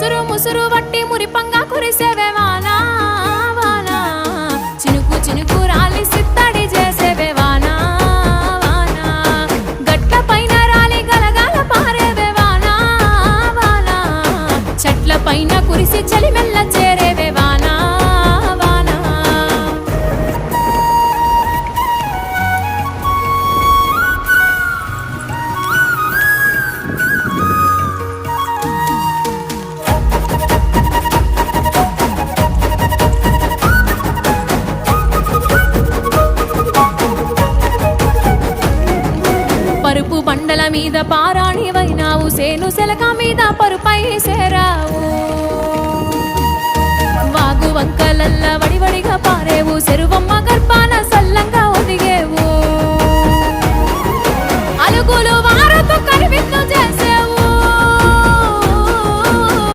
ముసురు ముసురు వట్టి మురిపంగా కురిసేవే వానా వానా చినుకు చినుకు రాలి సిత్తడి చేసేవే వానా వానా గట్ల పైన రాలి గలగాల పారేవే వానా వానా చెట్ల పైన కురిసి చలి మెల్ల చేరేవే వానా వానా పరుపు బండల మీద పారాణివైనావు సేను సెలక మీద పరుపై సేరావు వాగు వంకలల్ల